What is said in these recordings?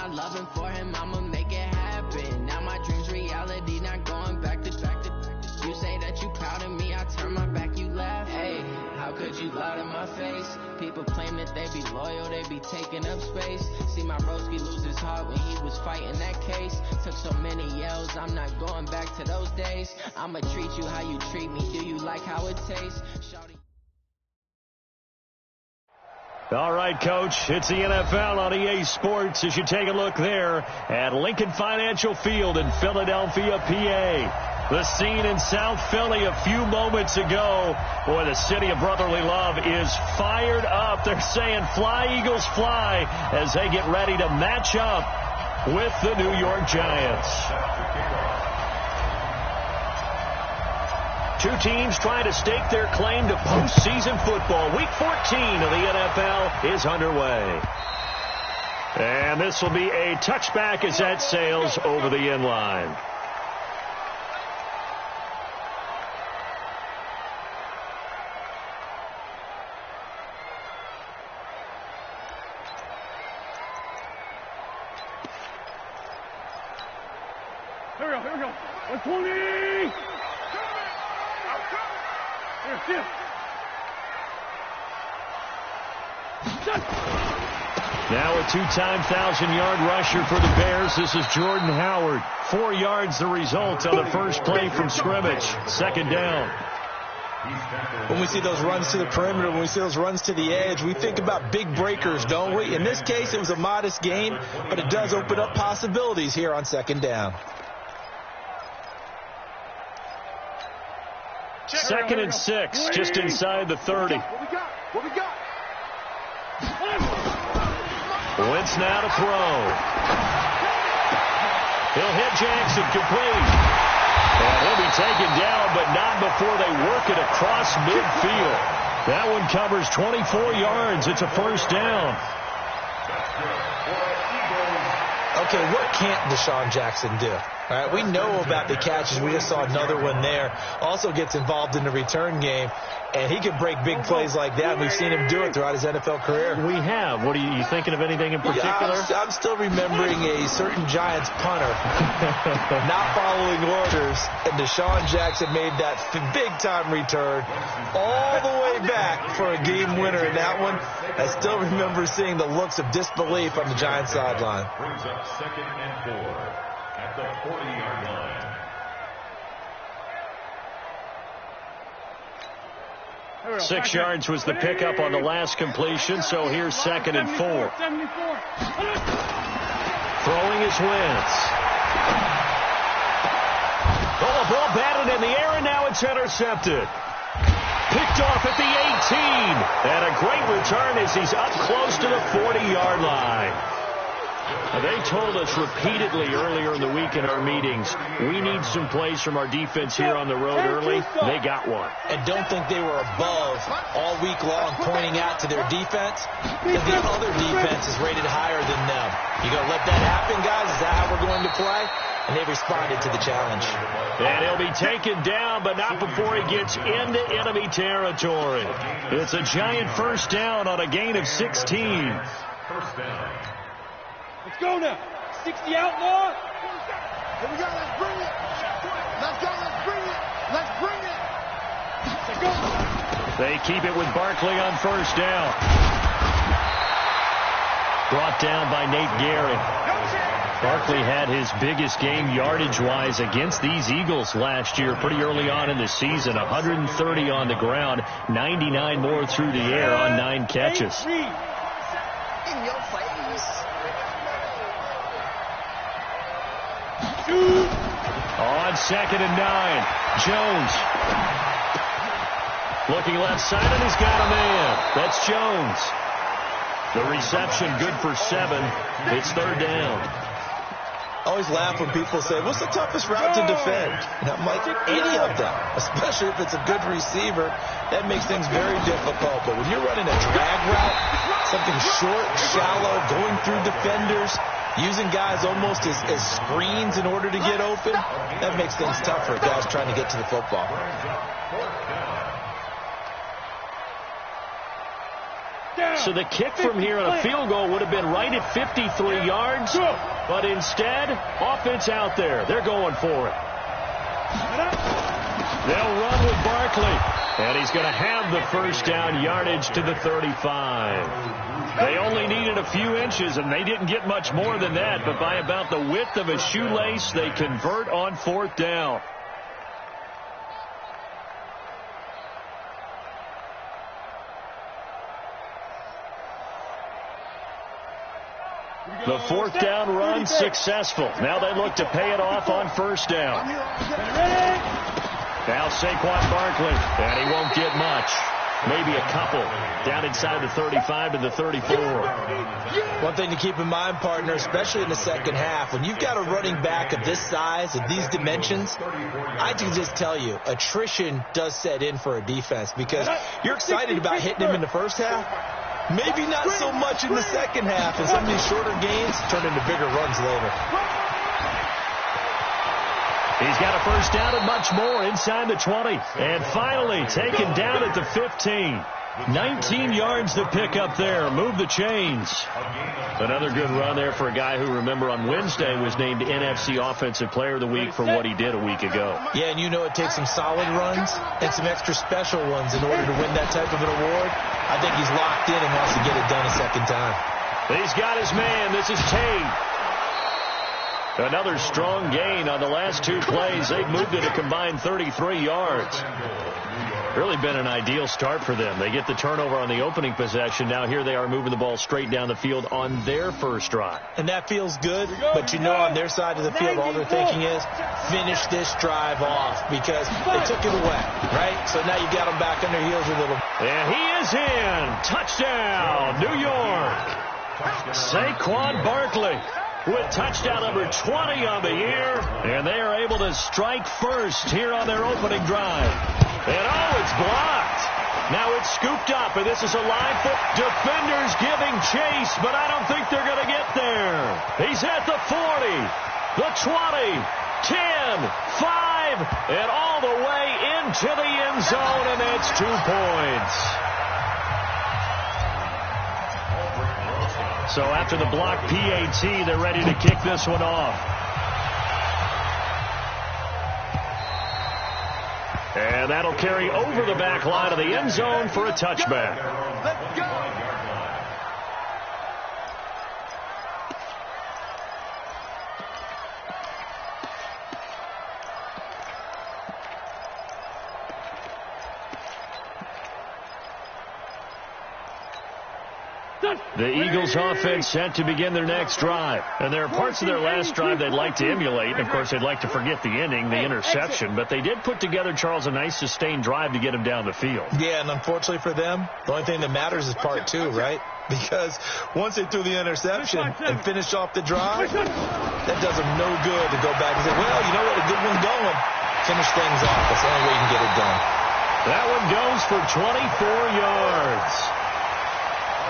not loving for him, I'ma make it happen. Now my dream's reality, not going back to back to. You say that you proud of me, I turn my back, you laugh. Hey, how could you lie to my face? People claim that they be loyal, they be taking up space. See my broski lose his heart when he was fighting that case. Took so many yells, I'm not going back to those days. I'ma treat you how you treat me, do you like how it tastes? Shawty. All right, Coach, it's the NFL on EA Sports as you take a look there at Lincoln Financial Field in Philadelphia, PA. The scene in South Philly a few moments ago. Boy, the city of brotherly love is fired up. They're saying fly, Eagles, fly, as they get ready to match up with the New York Giants. Two teams trying to stake their claim to postseason football. Week 14 of the NFL is underway. And this will be a touchback as that sails over the end line. Here we go. 120! Now a two-time 1,000-yard rusher for the Bears. This is Jordan Howard. 4 yards the result on the first play from scrimmage. Second down. When we see those runs to the perimeter, when we see those runs to the edge, we think about big breakers, don't we? In this case, it was a modest gain, but it does open up possibilities here on second down. Second and 6, just inside the 30. What we got? Wentz now to throw. He'll hit Jackson complete. And he'll be taken down, but not before they work it across midfield. That one covers 24 yards. It's a first down. Okay, what can't Deshaun Jackson do? All right, we know about the catches. We just saw another one there. Also gets involved in the return game, and he can break big plays like that. We've seen him do it throughout his NFL career. We have. What are you thinking of anything in particular? Yeah, I'm still remembering a certain Giants punter not following orders, and Deshaun Jackson made that big-time return all the way back for a game winner in that one. I still remember seeing the looks of disbelief on the Giants sideline. Brings up 2nd and 4 at the 40-yard line. 6 yards was the pickup on the last completion, so here's 2nd and 4. Throwing his Wentz. Oh, the ball batted in the air, and now it's intercepted. Picked off at the 18. And a great return as he's up close to the 40-yard line. They told us repeatedly earlier in the week in our meetings, we need some plays from our defense here on the road early. They got one. And don't think they were above all week long pointing out to their defense that the other defense is rated higher than them. You going to let that happen, guys? Is that how we're going to play? And they responded to the challenge. And he'll be taken down, but not before he gets into enemy territory. It's a Giant first down on a gain of 16. First down. Let's go now. 60 outlaw. Here we go. Let's bring it. Let's go. Let's bring it. Let's bring it. Let's go. They keep it with Barkley on first down. Brought down by Nate Gehring. Barkley had his biggest game yardage-wise against these Eagles last year pretty early on in the season. 130 on the ground, 99 more through the air on 9 catches. In your face. On 2nd and 9, Jones. Looking left side, and he's got a man. That's Jones. The reception good for 7. It's third down. I always laugh when people say, what's the toughest route to defend? And I'm like, any of them, especially if it's a good receiver. That makes things very difficult. But when you're running a drag route, something short, shallow, going through defenders, using guys almost as screens in order to get open, that makes things tough for guys trying to get to the football. So the kick from here on a field goal would have been right at 53 yards. But instead, offense out there. They're going for it. They'll run with Barkley. And he's going to have the first down, yardage to the 35. They only needed a few inches, and they didn't get much more than that. But by about the width of a shoelace, they convert on fourth down. The fourth down run successful. Now they look to pay it off on first down. Now Saquon Barkley, and he won't get much. Maybe a couple. Down inside the 35 to the 34. One thing to keep in mind, partner, especially in the second half, when you've got a running back of this size, of these dimensions, I can just tell you, attrition does set in for a defense because you're excited about hitting him in the first half. Maybe not so much in the second half, and some of these shorter gains turn into bigger runs later. He's got a first down and much more inside the 20. And finally taken down at the 15. 19 yards to pick up there. Move the chains. Another good run there for a guy who, remember, on Wednesday was named NFC Offensive Player of the Week for what he did a week ago. Yeah, and you know it takes some solid runs and some extra special ones in order to win that type of an award. I think he's locked in and wants to get it done a second time. He's got his man. This is Tate. Another strong gain on the last two plays. They've moved it a combined 33 yards. Really been an ideal start for them. They get the turnover on the opening possession. Now here they are moving the ball straight down the field on their first drive. And that feels good, but you know on their side of the field all they're thinking is finish this drive off because they took it away, right? So now you got them back on their heels a little. And he is in. Touchdown, New York. Saquon Barkley with touchdown number 20 on the year. And they are able to strike first here on their opening drive. And oh, it's blocked. Now it's scooped up, and this is a live foot. Defenders giving chase, but I don't think they're going to get there. He's at the 40, the 20, 10, 5, and all the way into the end zone, and that's 2 points. So after the block PAT, they're ready to kick this one off. And that'll carry over the back line of the end zone for a touchback. Let's go. The Eagles offense set to begin their next drive. And there are parts of their last drive they'd like to emulate. And, of course, they'd like to forget the ending, the interception. But they did put together, Charles, a nice sustained drive to get him down the field. Yeah, and unfortunately for them, the only thing that matters is part two, right? Because once they threw the interception and finished off the drive, that does them no good to go back and say, well, you know what, a good one going. Finish things off. That's the only way you can get it done. That one goes for 24 yards.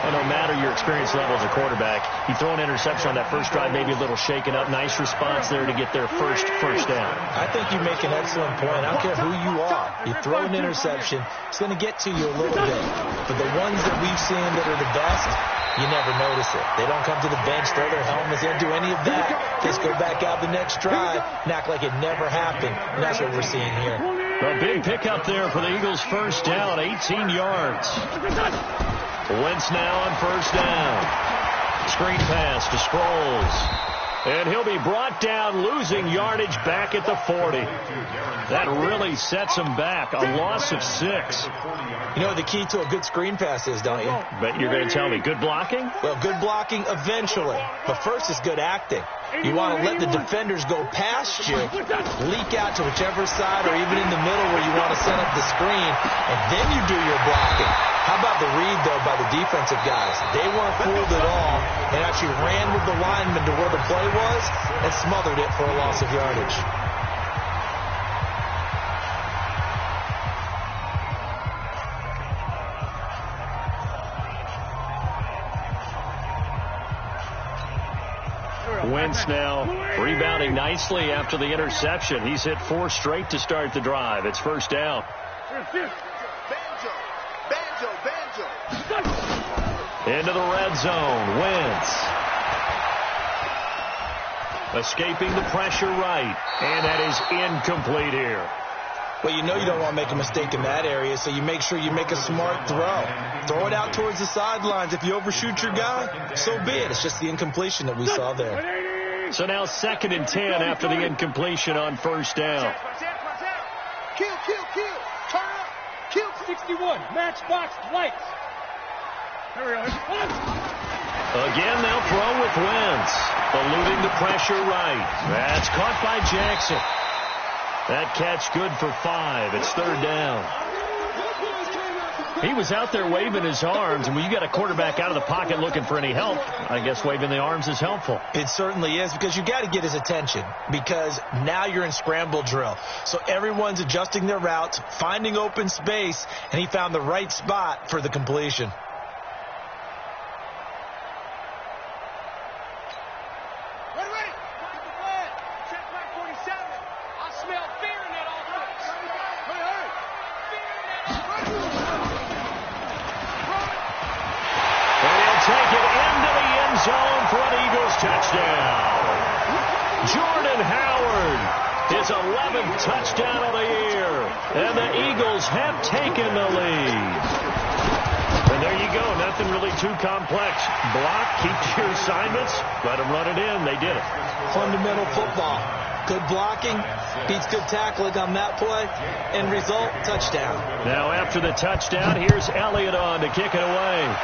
Well, no matter your experience level as a quarterback, you throw an interception on that first drive, maybe a little shaken up. Nice response there to get their first down. I think you make an excellent point. I don't care who you are. You throw an interception, it's going to get to you a little bit. But the ones that we've seen that are the best, you never notice it. They don't come to the bench, throw their helmets, they don't do any of that. Just go back out the next drive and act like it never happened. And that's what we're seeing here. A big pickup there for the Eagles' first down, 18 yards. Wentz now on first down. Screen pass to Sproles. And he'll be brought down, losing yardage back at the 40. That really sets him back. A loss of 6. You know what the key to a good screen pass is, don't you? Bet you're going to tell me good blocking? Well, good blocking eventually. But first is good acting. You want to let the defenders go past you, leak out to whichever side or even in the middle where you want to set up the screen, and then you do your blocking. How about the read, though, by the defensive guys? They weren't fooled at all and actually ran with the lineman to where the play was and smothered it for a loss of yardage. Wentz now rebounding nicely after the interception. He's hit 4 straight to start the drive. It's first down. Banjo. Into the red zone. Wentz. Escaping the pressure right. And that is incomplete here. Well, you know you don't want to make a mistake in that area, so you make sure you make a smart throw. Throw it out towards the sidelines. If you overshoot your guy, so be it. It's just the incompletion that we saw there. So now 2nd and 10 after the incompletion on first down. Kill. Turn up. Kill. 61. Matchbox lights. There we go. Again, they'll throw with Wentz. Eluding the pressure right. That's caught by Jackson. That catch good for 5. It's 3rd down. He was out there waving his arms, and when you got a quarterback out of the pocket looking for any help, I guess waving the arms is helpful. It certainly is, because you got to get his attention, because now you're in scramble drill. So everyone's adjusting their routes, finding open space, and he found the right spot for the completion. His 11th touchdown of the year. And the Eagles have taken the lead. And there you go. Nothing really too complex. Block, keep your assignments, let them run it in. They did it. Fundamental football. Good blocking beats good tackling on that play. End result, touchdown. Now after the touchdown, here's Elliott on to kick it away.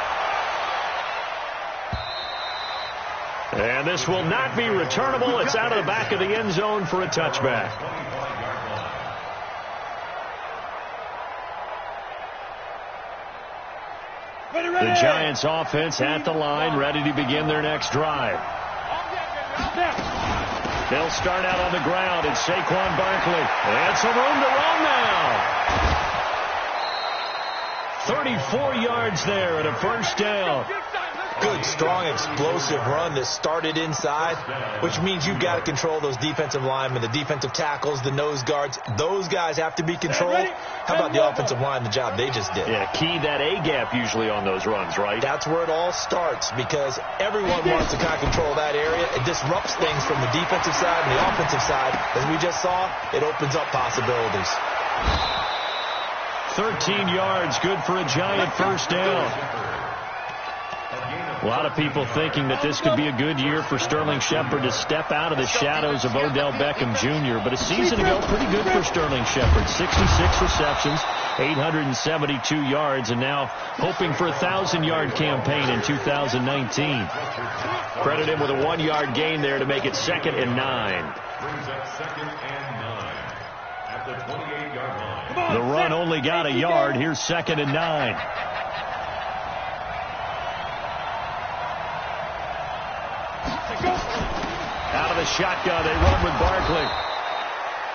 And this will not be returnable. It's out of the back of the end zone for a touchback. The Giants offense at the line, ready to begin their next drive. They'll start out on the ground. It's Saquon Barkley. And some room to run now. 34 yards there and a first down. Good, strong, explosive run that started inside, which means you've got to control those defensive linemen, the defensive tackles, the nose guards. Those guys have to be controlled. How about the offensive line, the job they just did? Yeah, key that A-gap usually on those runs, right? That's where it all starts, because everyone wants to kind of control that area. It disrupts things from the defensive side and the offensive side. As we just saw, it opens up possibilities. 13 yards, good for a Giant first down. A lot of people thinking that this could be a good year for Sterling Shepard to step out of the shadows of Odell Beckham Jr. But a season ago, pretty good for Sterling Shepard. 66 receptions, 872 yards, and now hoping for a 1,000-yard campaign in 2019. Credit him with a 1-yard gain there to make it 2nd and 9. The run only got a yard. Here's 2nd and 9. Out of the shotgun, they run with Barkley.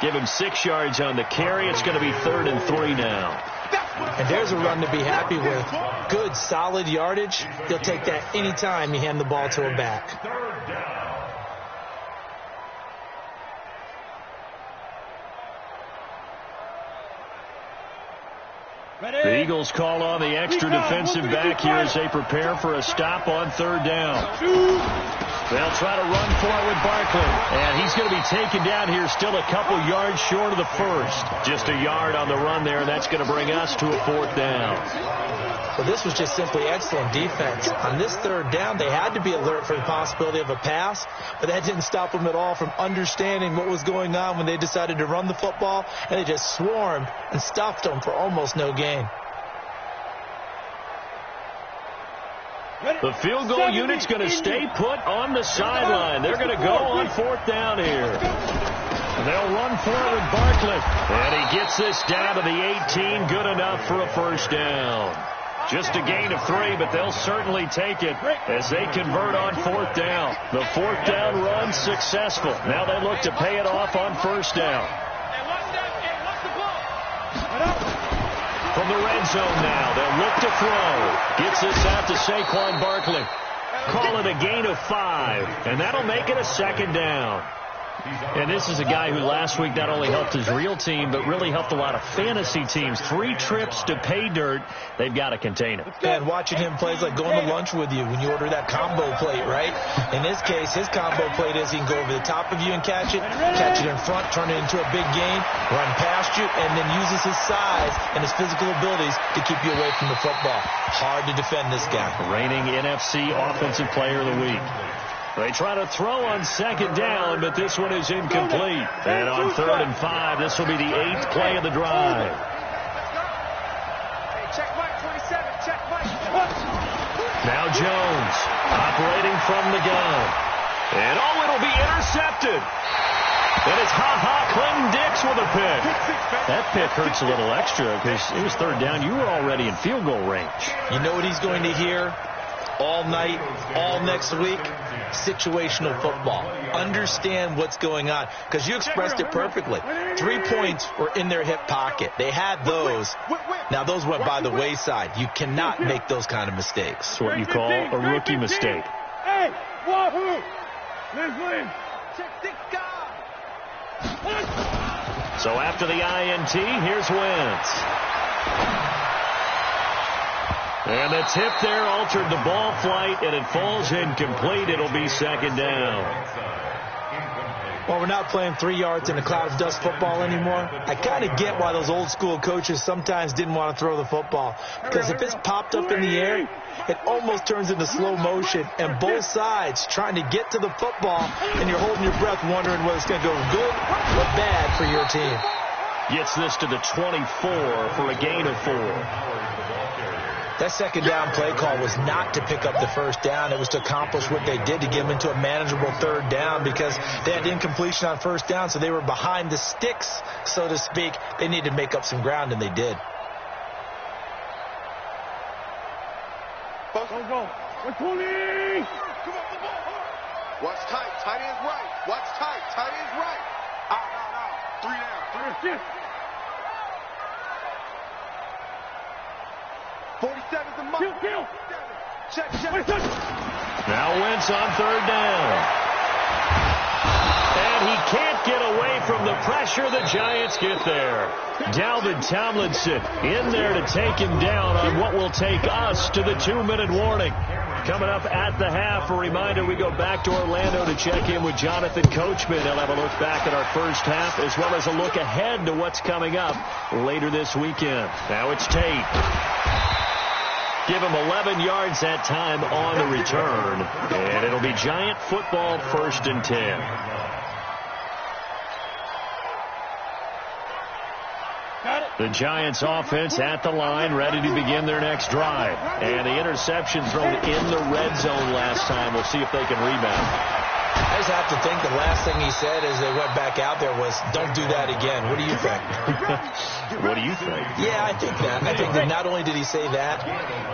Give him 6 yards on the carry. It's going to be 3rd and 3 now. And there's a run to be happy with. Good, solid yardage. They'll take that anytime you hand the ball to a back. The Eagles call on the extra defensive back here as they prepare for a stop on 3rd down. They'll try to run for it with Barkley. And he's going to be taken down here still a couple yards short of the first. Just a yard on the run there, and that's going to bring us to a 4th down. Well, this was just simply excellent defense. On this 3rd down, they had to be alert for the possibility of a pass, but that didn't stop them at all from understanding what was going on when they decided to run the football, and they just swarmed and stuffed them for almost no gain. The field goal unit's going to stay put on the sideline. They're going to go on 4th down here. They'll run for it with Barkley. And he gets this down to the 18. Good enough for a first down. Just a gain of 3, but they'll certainly take it as they convert on 4th down. The 4th down run successful. Now they look to pay it off on first down. From the red zone now, they'll look to throw. Gets this out to Saquon Barkley. Call it a gain of 5, and that'll make it a 2nd down. And this is a guy who last week not only helped his real team, but really helped a lot of fantasy teams. 3 trips to pay dirt. They've got to contain him. And watching him play is like going to lunch with you when you order that combo plate, right? In this case, his combo plate is he can go over the top of you and catch it in front, turn it into a big gain, run past you, and then uses his size and his physical abilities to keep you away from the football. Hard to defend this guy. Reigning NFC Offensive Player of the Week. They try to throw on second down, but this one is incomplete. And on 3rd and 5, this will be the 8th play of the drive. Check Mike 27. Check Mike. Now Jones operating from the gun. And it'll be intercepted. And it's Clinton Dix with a pick. That pick hurts a little extra because it was 3rd down. You were already in field goal range. You know what he's going to hear all night, all next week? Situational football. Understand what's going on, because you expressed it perfectly. 3 points were in their hip pocket. They had those. Now, those went by the wayside. You cannot make those kind of mistakes. It's what you call a rookie mistake. Hey, wahoo! Lin. Check this guy. So after the INT, here's Wentz. And the tip there altered the ball flight, and it falls incomplete. It'll be 2nd down. Well, we're not playing 3 yards in a cloud of dust football anymore. I kind of get why those old school coaches sometimes didn't want to throw the football. Because if it's popped up in the air, it almost turns into slow motion. And both sides trying to get to the football, and you're holding your breath wondering whether it's going to go good or bad for your team. Gets this to the 24 for a gain of 4. That 2nd down play call was not to pick up the 1st down. It was to accomplish what they did, to get them into a manageable 3rd down, because they had incompletion on 1st down, so they were behind the sticks, so to speak. They needed to make up some ground, and they did. Go. 120. Watch tight. Tight end's right. Watch tight. Tight end's right. Out. 3 down. 47's a mark. Kill. Check. Now Wentz on 3rd down. And he can't get away from the pressure. The Giants get there. Dalvin Tomlinson in there to take him down on what will take us to the 2-minute warning. Coming up at the half, a reminder, we go back to Orlando to check in with Jonathan Coachman. He'll have a look back at our first half, as well as a look ahead to what's coming up later this weekend. Now it's Tate. Give him 11 yards that time on the return. And it'll be Giant football, 1st and 10. The Giants offense at the line, ready to begin their next drive. And the interception thrown in the red zone last time. We'll see if they can rebound. I just have to think the last thing he said as they went back out there was, don't do that again. What do you think? What do you think? Yeah, I think that. I think that not only did he say that,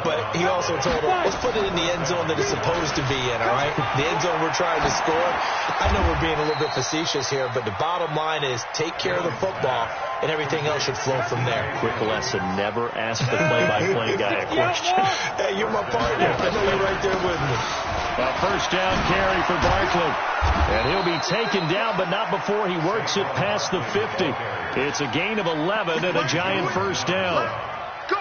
but he also told them, let's put it in the end zone that it's supposed to be in, all right? The end zone we're trying to score. I know we're being a little bit facetious here, but the bottom line is take care of the football, and everything else should flow from there. Quick lesson, never ask the play-by-play guy a question. Hey, you're my partner. I know you're right there with me. A 1st down carry for Barkley. And he'll be taken down, but not before he works it past the 50. It's a gain of 11 and a Giant 1st down.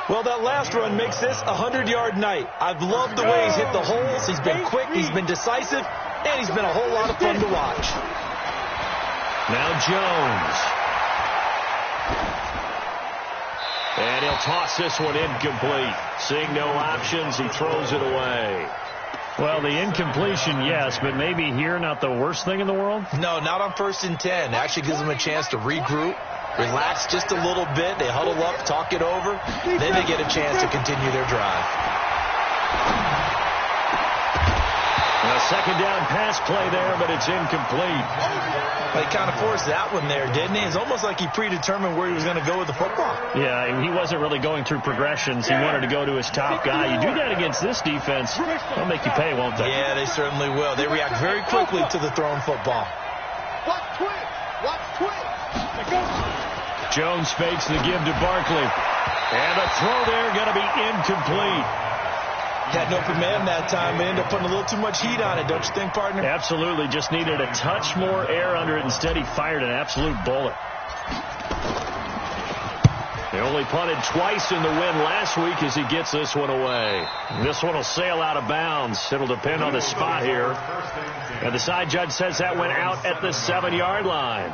Well, that last run makes this a 100-yard night. I've loved the way he's hit the holes. He's been quick, he's been decisive, and he's been a whole lot of fun to watch. Now Jones. And he'll toss this one incomplete. Seeing no options, he throws it away. Well, the incompletion, yes, but maybe here not the worst thing in the world? No, not on 1st and 10. It actually gives them a chance to regroup, relax just a little bit. They huddle up, talk it over. Then they get a chance to continue their drive. A 2nd down pass play there, but it's incomplete. He kind of forced that one there, didn't he? It's almost like he predetermined where he was going to go with the football. Yeah, he wasn't really going through progressions. He wanted to go to his top guy. You do that against this defense, they'll make you pay, won't they? Yeah, they certainly will. They react very quickly to the thrown football. Watch twitch. Jones fakes the give to Barkley. And the throw there going to be incomplete. Had an open man that time. They ended up putting a little too much heat on it, don't you think, partner? Absolutely. Just needed a touch more air under it. Instead, he fired an absolute bullet. They only punted twice in the win last week as he gets this one away. This one will sail out of bounds. It'll depend on the spot here. And the side judge says that went out at the 7-yard line.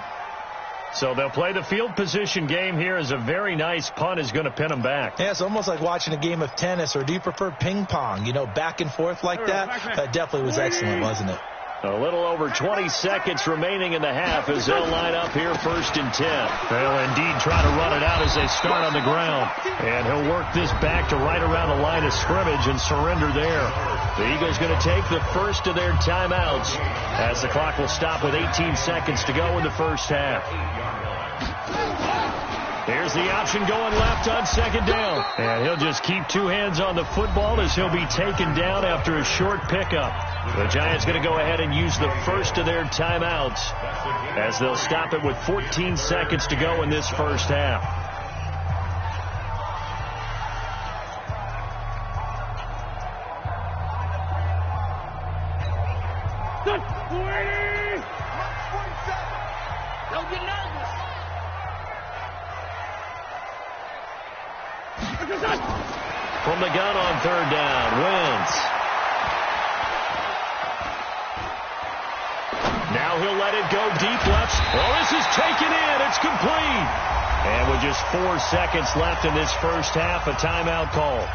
So they'll play the field position game here as a very nice punt is going to pin them back. Yeah, it's almost like watching a game of tennis, or do you prefer ping pong? You know, back and forth like that? That definitely was excellent, wasn't it? A little over 20 seconds remaining in the half as they'll line up here 1st and 10. They'll indeed try to run it out as they start on the ground. And he'll work this back to right around the line of scrimmage and surrender there. The Eagles going to take the first of their timeouts as the clock will stop with 18 seconds to go in the first half. Here's the option going left on 2nd down. And he'll just keep 2 hands on the football as he'll be taken down after a short pickup. The Giants going to go ahead and use the first of their timeouts as they'll stop it with 14 seconds to go in this first half. Don't get nervous. From the gun on 3rd down, Wentz. Now he'll let it go deep left. Oh, this is taken in. It's complete. And with just 4 seconds left in this first half, a timeout call.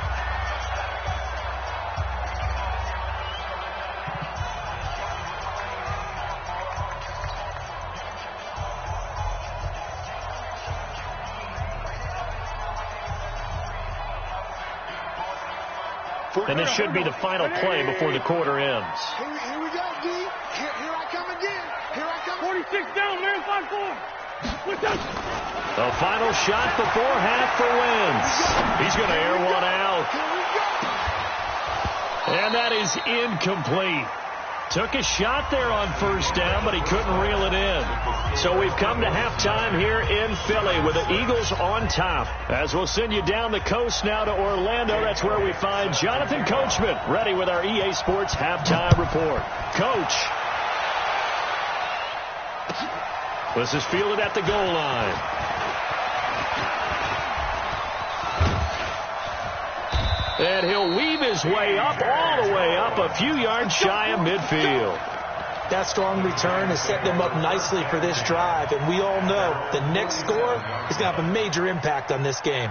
And this should be the final play before the quarter ends. Here we go, D. Here I come again. Here I come. 46 down, man. 5-4. The final shot before half for Wentz. He's going to air one out. And that is incomplete. Took a shot there on 1st down, but he couldn't reel it in. So we've come to halftime here in Philly with the Eagles on top. As we'll send you down the coast now to Orlando, that's where we find Jonathan Coachman ready with our EA Sports halftime report. Coach. This is fielded at the goal line. And he'll weave his way up, all the way up, a few yards shy of midfield. That strong return has set them up nicely for this drive, and we all know the next score is going to have a major impact on this game.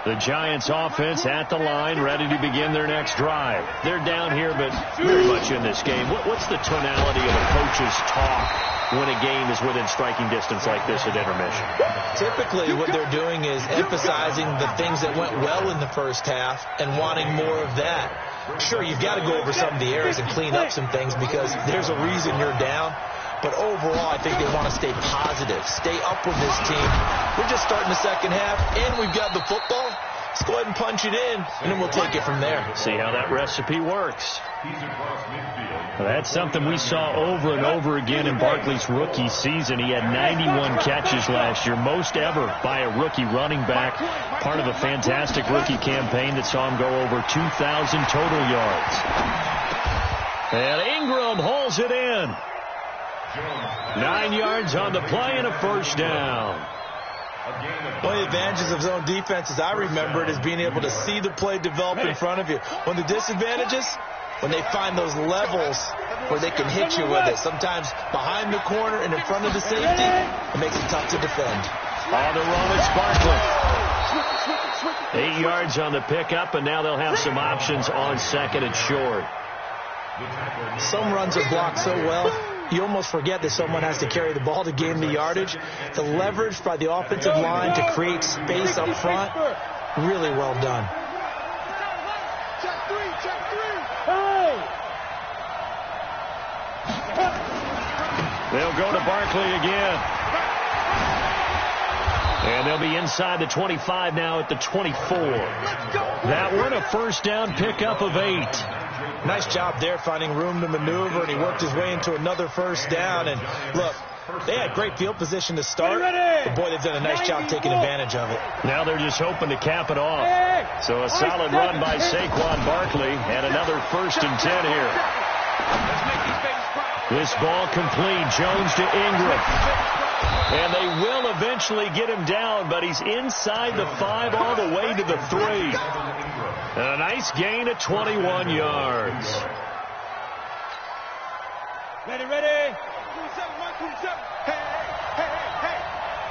The Giants offense at the line, ready to begin their next drive. They're down here, but very much in this game. What's the tonality of a coach's talk when a game is within striking distance like this at intermission? Typically, what they're doing is emphasizing the things that went well in the first half and wanting more of that. Sure, you've got to go over some of the areas and clean up some things because there's a reason you're down. But overall, I think they want to stay positive, stay up with this team. We're just starting the second half, and we've got the football. Let's go ahead and punch it in, and then we'll take it from there. See how that recipe works. That's something we saw over and over again in Barkley's rookie season. He had 91 catches last year, most ever by a rookie running back, part of a fantastic rookie campaign that saw him go over 2,000 total yards. And Ingram hauls it in. 9 yards on the play and a 1st down. One of the advantages of zone defense, as I remember it, is being able to see the play develop in front of you. One of the disadvantages, when they find those levels where they can hit you with it, sometimes behind the corner and in front of the safety, it makes it tough to defend. On the run, it's Barkley. 8 yards on the pickup, and now they'll have some options on 2nd and short. Some runs are blocked so well, you almost forget that someone has to carry the ball to gain the yardage. The leverage by the offensive line to create space up front, really well done. Check three. They'll go to Barkley again. And they'll be inside the 25 now at the 24. That one a 1st down pickup of 8. Nice job there finding room to maneuver, and he worked his way into another 1st down. And look, they had great field position to start, But boy, they've done a nice job taking advantage of it. Now they're just hoping to cap it off. So a solid run by Saquon Barkley and another 1st and 10 here. This ball complete. Jones to Ingram. And they will eventually get him down, but he's inside the 5 all the way to the 3. And a nice gain of 21 yards. Ready, ready. 27, Mike 27. Hey.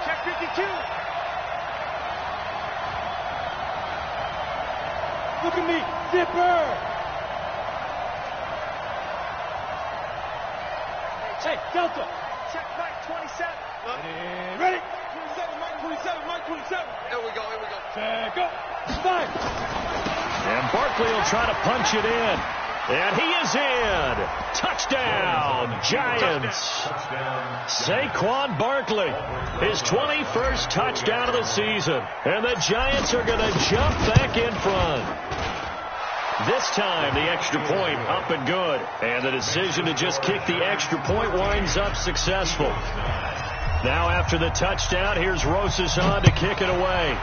Check 52. Look at me. Zipper. Hey, Delta. Check Mike 27. Ready. 27, Mike 27, Mike 27. Here we go. Check up. 5. And Barkley will try to punch it in. And he is in. Touchdown, Giants. Saquon Barkley, his 21st touchdown of the season. And the Giants are going to jump back in front. This time, the extra point up and good. And the decision to just kick the extra point winds up successful. Now after the touchdown, here's Rosas on to kick it away.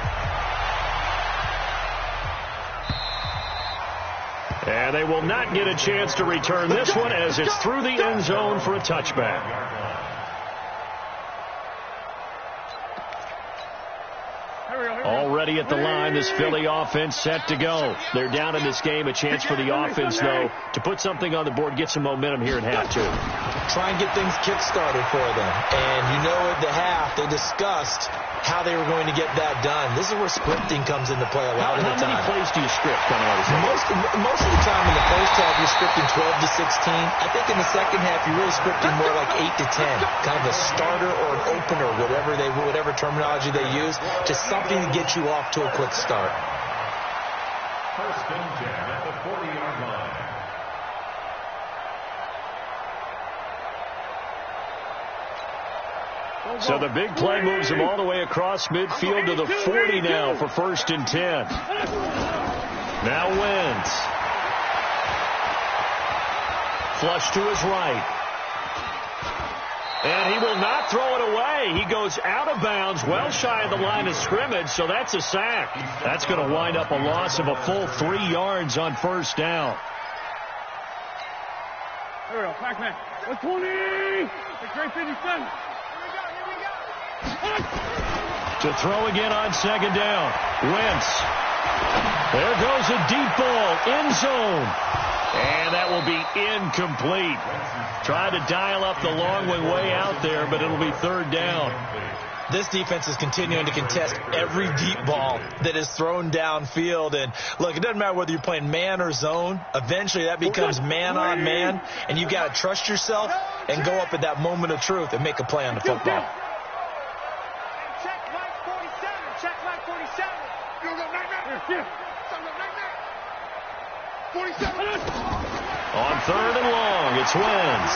And they will not get a chance to return this one as it's through the end zone for a touchback. Already at the line, this Philly offense set to go. They're down in this game. A chance for the offense, though, to put something on the board, get some momentum here in half two. Try and get things kick-started for them. And you know at the half, they discussed how they were going to get that done. This is where scripting comes into play a lot of the time. How many plays do you script coming out of this? Most of the time in the first half, you're scripting 12 to 16. I think in the second half, you're really scripting more like 8 to 10. Kind of a starter or an opener, whatever terminology they use, just something to get you off to a quick start. 1st and 10 at the 40-yard line. So the big play moves him all the way across midfield to the 40 now for 1st and 10. Now Wentz. Flush to his right. And he will not throw it away. He goes out of bounds, well shy of the line of scrimmage, so that's a sack. That's going to wind up a loss of a full 3 yards on 1st down. Here we go, Pac-Man. 120. It's great 57. To throw again on 2nd down. Wentz. There goes a deep ball. End zone. And that will be incomplete. Tried to dial up the long way out there, but it'll be 3rd down. This defense is continuing to contest every deep ball that is thrown downfield. And, look, it doesn't matter whether you're playing man or zone. Eventually, that becomes man-on-man, and you've got to trust yourself and go up at that moment of truth and make a play on the football. Check Mike 47. Check Mike 47. You go right. 47. On 3rd and long, it's Wentz.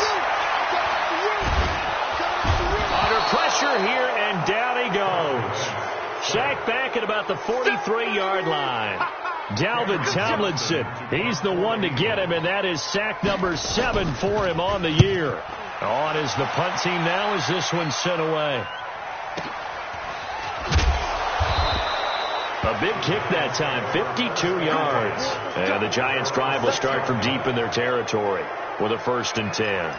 Under pressure here, and down he goes. Sacked back at about the 43-yard line. Dalvin Tomlinson, he's the one to get him, and that is sack number 7 for him on the year. On is the punt team now as this one sent away. A big kick that time, 52 yards. And the Giants' drive will start from deep in their territory with a 1st and 10.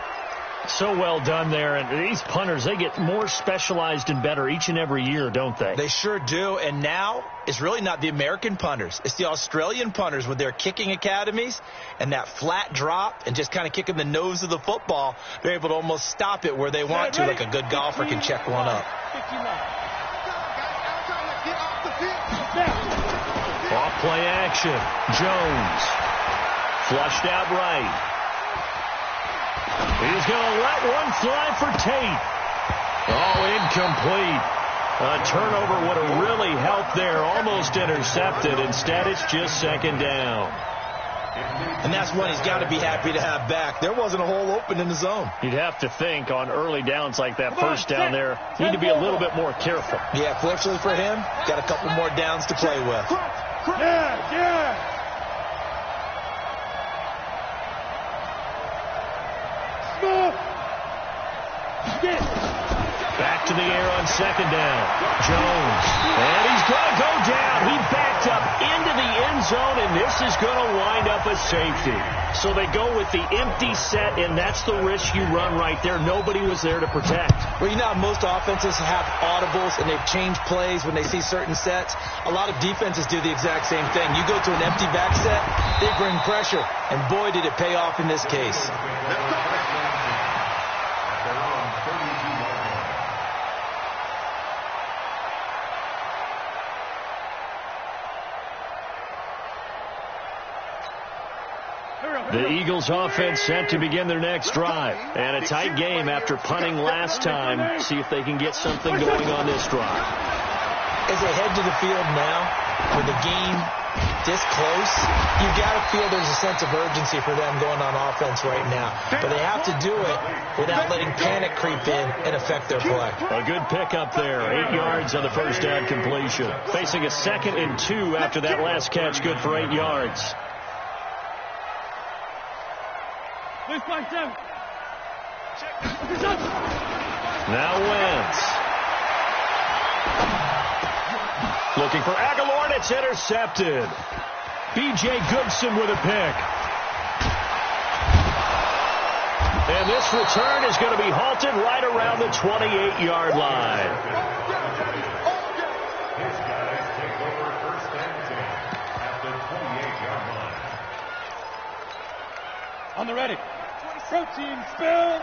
So well done there. And these punters, they get more specialized and better each and every year, don't they? They sure do. And now it's really not the American punters. It's the Australian punters with their kicking academies and that flat drop and just kind of kicking the nose of the football. They're able to almost stop it where they want to, like a good golfer can check one up. Off play action. Jones. Flushed out right. He's going to let one fly for Tate. Oh, incomplete. A turnover would have really helped there. Almost intercepted. Instead, it's just 2nd down. And that's one he's got to be happy to have back. There wasn't a hole open in the zone. You'd have to think on early downs like that 1st down there, need to be a little bit more careful. Yeah, fortunately for him, got a couple more downs to play with. Yeah. Back to the air on on second down. Jones. And he's going to go down. He backed up into the end zone, and this is going to wind up a safety. So they go with the empty set, and that's the risk you run right there. Nobody was there to protect. Well, you know how most offenses have audibles, and they've changed plays when they see certain sets. A lot of defenses do the exact same thing. You go to an empty back set, they bring pressure, and boy, did it pay off in this case. The Eagles offense set to begin their next drive. And a tight game after punting last time. See if they can get something going on this drive. As they head to the field now, with the game this close, you've got to feel there's a sense of urgency for them going on offense right now. But they have to do it without letting panic creep in and affect their play. A good pickup there. 8 yards on the first down completion. Facing a 2nd and 2 after that last catch. Good for 8 yards. Now Wentz. Looking for Aguilar, and it's intercepted. B.J. Goodson with a pick. And this return is going to be halted right around the 28-yard line. His guys take over 1st and 10 at the 28-yard line. On the ready. Protein spill.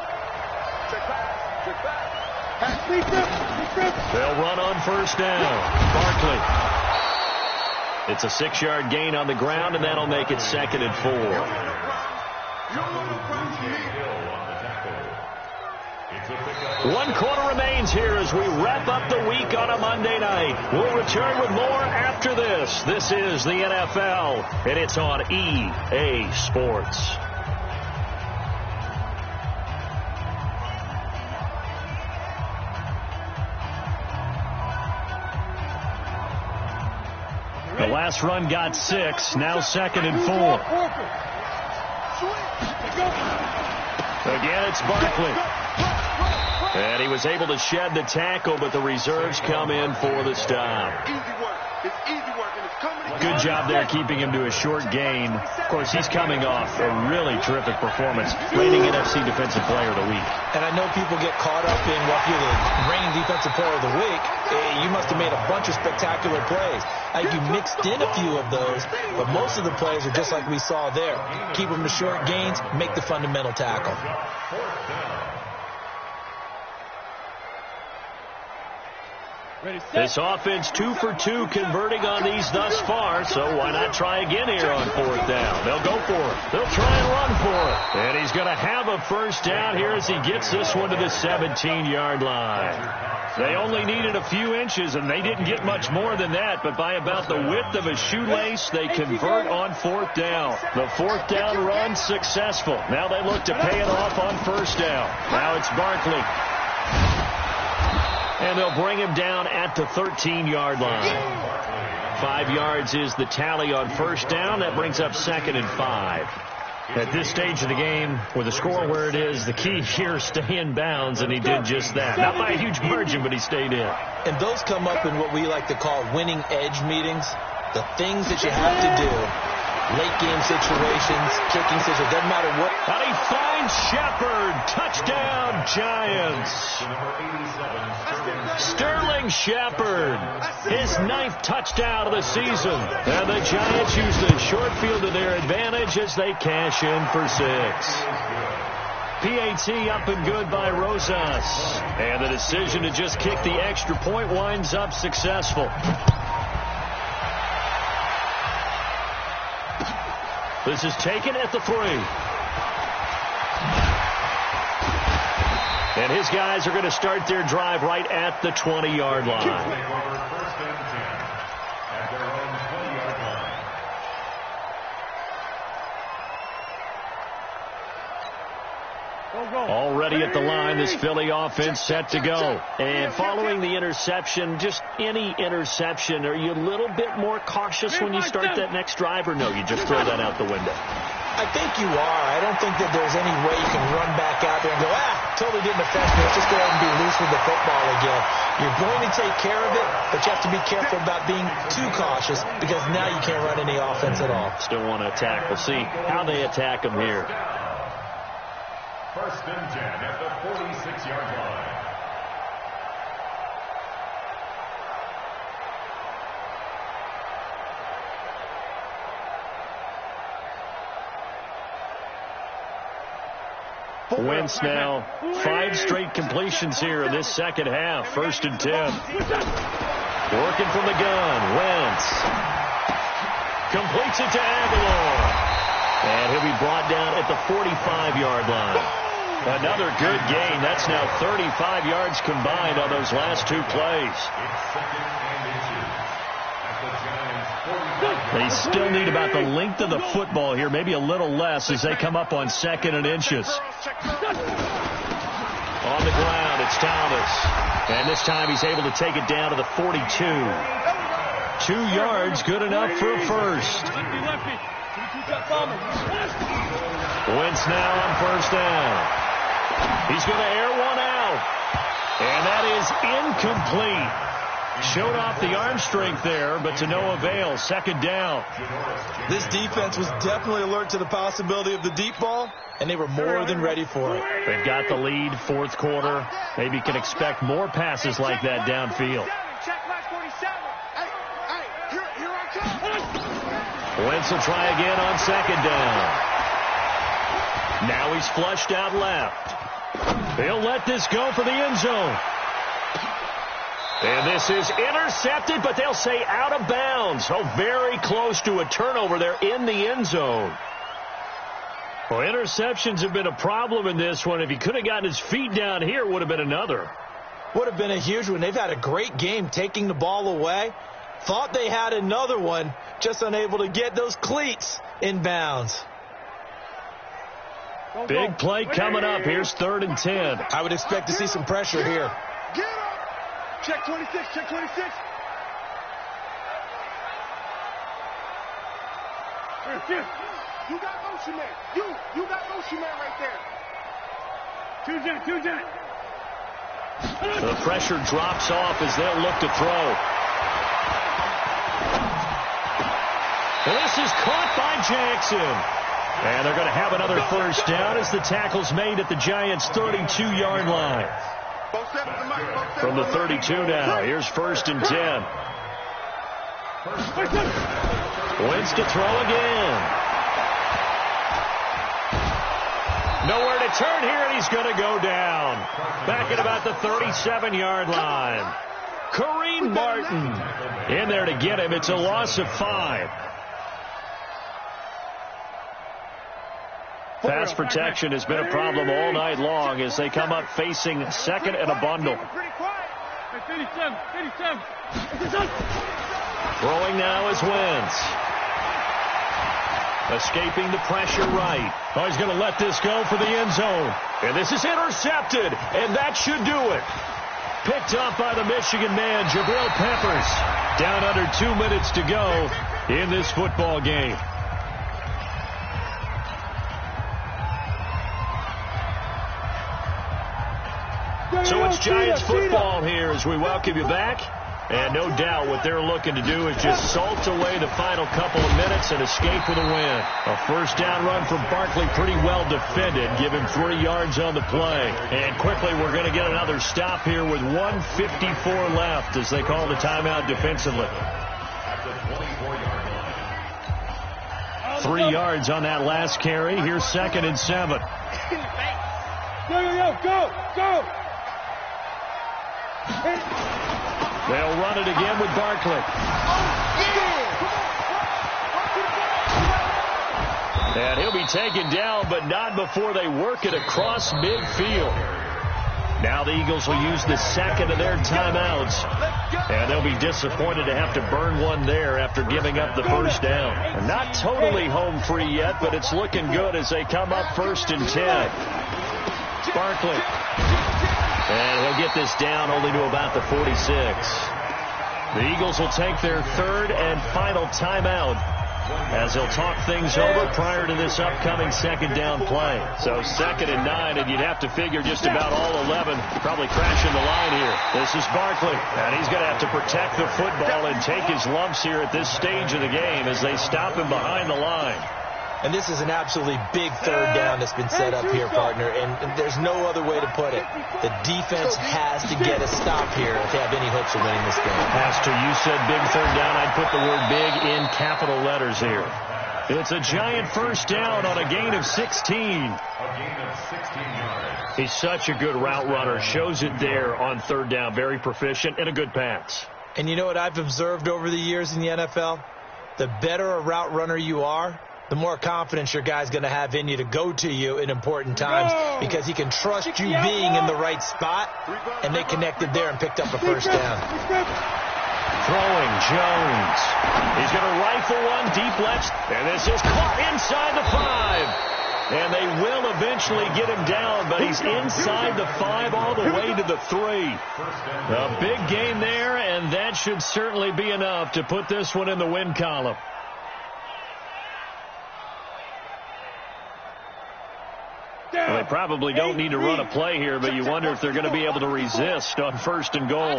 Check back. Check back. They'll run on 1st down. Barkley. It's a 6-yard gain on the ground, and that'll make it 2nd and 4. One quarter remains here as we wrap up the week on a Monday night. We'll return with more after this. This is the NFL, and it's on EA Sports. The last run got 6, now 2nd and 4. Again, it's Barkley. And he was able to shed the tackle, but the reserves come in for the stop. Good job there keeping him to a short gain. Of course, he's coming off a really terrific performance, reigning NFC Defensive Player of the Week. And I know people get caught up in what you're the reigning Defensive Player of the Week. You must have made a bunch of spectacular plays. You mixed in a few of those, but most of the plays are just like we saw there. Keep them to short gains, make the fundamental tackle. This offense 2 for 2 converting on these thus far, so why not try again here on 4th down? They'll go for it. They'll try and run for it. And he's going to have a 1st down here as he gets this one to the 17-yard line. They only needed a few inches, and they didn't get much more than that, but by about the width of a shoelace, they convert on 4th down. The 4th down run successful. Now they look to pay it off on 1st down. Now it's Barkley. And they'll bring him down at the 13-yard line. 5 yards is the tally on 1st down. That brings up 2nd and 5. At this stage of the game, with the score where it is, the key here is stay in bounds, and he did just that. Not by a huge margin, but he stayed in. And those come up in what we like to call winning edge meetings. The things that you have to do. Late game situations, kicking situations, doesn't matter what. And he finds Shepard. Touchdown, Giants. Sterling Shepard. His 9th touchdown of the season. And the Giants use the short field to their advantage as they cash in for 6. PAT up and good by Rosas. And the decision to just kick the extra point winds up successful. This is taken at the 3. And his guys are going to start their drive right at the 20-yard line. Already at the line, this Philly offense set to go. And following the interception, just any interception, are you a little bit more cautious when you start that next drive, or no, you just throw that out the window? I think you are. I don't think that there's any way you can run back out there and go, totally didn't affect me. Let's just go ahead and be loose with the football again. You're going to take care of it, but you have to be careful about being too cautious because now you can't run any offense at all. Still want to attack. We'll see how they attack them here. First and 10 at the 46-yard line. Wentz now 5 straight completions here in this second half. First and 10. Working from the gun. Wentz completes it to Aguilar. And he'll be brought down at the 45-yard line. Another good gain. That's now 35 yards combined on those last 2 plays. They still need about the length of the football here, maybe a little less as they come up on 2nd and inches. On the ground, it's Thomas. And this time he's able to take it down to the 42. 2 yards, good enough for a first. Wentz now on first down. He's going to air one out. And that is incomplete. Showed off the arm strength there, but to no avail. Second down. This defense was definitely alert to the possibility of the deep ball, and they were more than ready for it. They've got the lead, fourth quarter. Maybe can expect more passes like that downfield. Wentz will try again on second down. Now he's flushed out left. They'll let this go for the end zone. And this is intercepted, but they'll say out of bounds. Oh, very close to a turnover there in the end zone. Well, interceptions have been a problem in this one. If he could have gotten his feet down here, it would have been another. Would have been a huge one. They've had a great game taking the ball away. Thought they had another one, just unable to get those cleats in bounds. Big play coming up. Here's 3rd and 10. I would expect to see some pressure here. Get up! Check 26, check 26. You got motion man. You got motion man right there. Two Jack. The pressure drops off as they'll look to throw. This is caught by Jackson. And they're going to have another first down as the tackle's made at the Giants' 32-yard line. From the 32 now, here's 1st and 10. Wentz to throw again. Nowhere to turn here, and he's going to go down. Back at about the 37-yard line. Kareem Martin in there to get him. It's a loss of 5. Pass protection has been a problem all night long as they come up facing 2nd and a bundle. Throwing now is Wentz. Escaping the pressure right. Oh, he's going to let this go for the end zone. And this is intercepted, and that should do it. Picked up by the Michigan man, Jabril Peppers. Down under 2 minutes to go in this football game. So it's Giants football here as we welcome you back. And no doubt what they're looking to do is just salt away the final couple of minutes and escape with a win. A first down run from Barkley, pretty well defended. Give him 3 yards on the play. And quickly we're going to get another stop here with 1:54 left as they call the timeout defensively. 3 yards on that last carry. Here's 2nd and 7. Go! They'll run it again with Barkley. And he'll be taken down, but not before they work it across midfield. Now the Eagles will use the 2nd of their timeouts. And they'll be disappointed to have to burn one there after giving up the first down. And not totally home free yet, but it's looking good as they come up 1st and 10. Barkley. And he'll get this down only to about the 46. The Eagles will take their 3rd and final timeout as he'll talk things over prior to this upcoming second down play. So 2nd and 9, and you'd have to figure just about all 11 probably crashing the line here. This is Barkley, and he's going to have to protect the football and take his lumps here at this stage of the game as they stop him behind the line. And this is an absolutely big 3rd down that's been set up here, partner, and there's no other way to put it. The defense has to get a stop here if they have any hopes of winning this game. Pastor, you said big 3rd down. I'd put the word big in capital letters here. It's a Giant 1st down on a gain of 16. A gain of 16 yards. He's such a good route runner. Shows it there on 3rd down. Very proficient and a good pass. And you know what I've observed over the years in the NFL? The better a route runner you are, the more confidence your guy's going to have in you to go to you in important times because he can trust you being in the right spot, and they connected there and picked up a 1st down. Throwing Jones. He's going to rifle one deep left, and this is caught inside the 5. And they will eventually get him down, but he's inside the 5 all the way to the 3. A big gain there, and that should certainly be enough to put this one in the win column. Well, they probably don't need to run a play here, but you wonder if they're going to be able to resist on 1st and goal.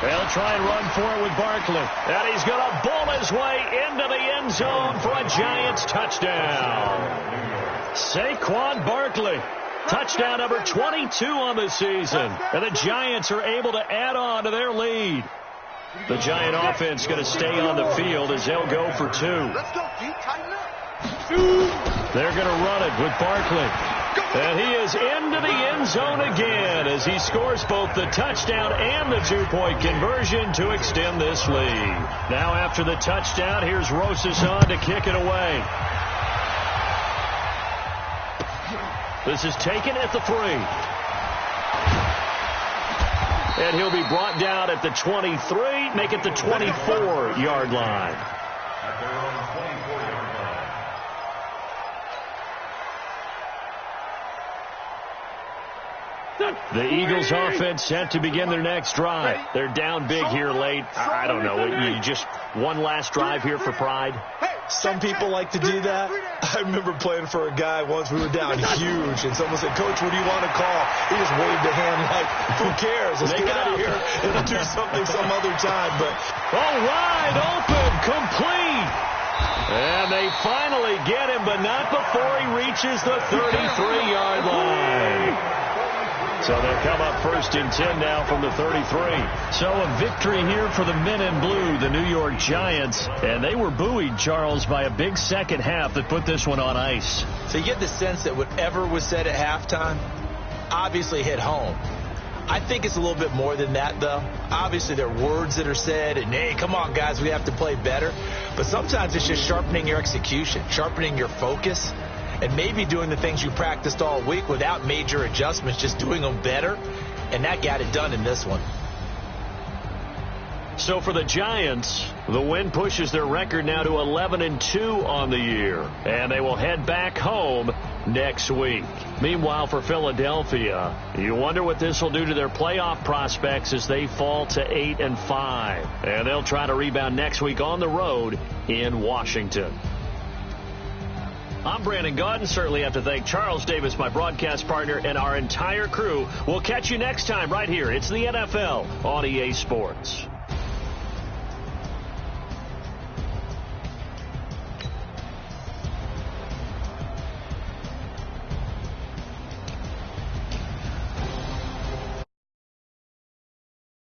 They'll try and run for it with Barkley. And he's going to bull his way into the end zone for a Giants touchdown. Saquon Barkley. Touchdown number 22 on the season. And the Giants are able to add on to their lead. The Giant offense going to stay on the field as they'll go for 2. Let's go, Pete. Tighten up. They're going to run it with Barkley. And he is into the end zone again as he scores both the touchdown and the 2-point conversion to extend this lead. Now after the touchdown, here's Rosas on to kick it away. This is taken at the 3. And he'll be brought down at the 23, make it the 24-yard line. At their own 24-yard line. The Eagles offense set to begin their next drive. They're down big here late. I don't know. You just one last drive here for pride. Some people like to do that. I remember playing for a guy once. We were down huge, and someone said, "Coach, what do you want to call?" He just waved a hand like, "Who cares? Let's get out of here and do something some other time." But wide open, complete. And they finally get him, but not before he reaches the 33-yard line. So they'll come up 1st and 10 now from the 33. So a victory here for the men in blue, the New York Giants. And they were buoyed, Charles, by a big second half that put this one on ice. So you get the sense that whatever was said at halftime obviously hit home. I think it's a little bit more than that, though. Obviously, there are words that are said, and, hey, come on, guys, we have to play better. But sometimes it's just sharpening your execution, sharpening your focus, and maybe doing the things you practiced all week without major adjustments, just doing them better. And that got it done in this one. So for the Giants, the win pushes their record now to 11-2 on the year. And they will head back home next week. Meanwhile, for Philadelphia, you wonder what this will do to their playoff prospects as they fall to 8-5. And they'll try to rebound next week on the road in Washington. I'm Brandon Gaudin. Certainly have to thank Charles Davis, my broadcast partner, and our entire crew. We'll catch you next time right here. It's the NFL on EA Sports.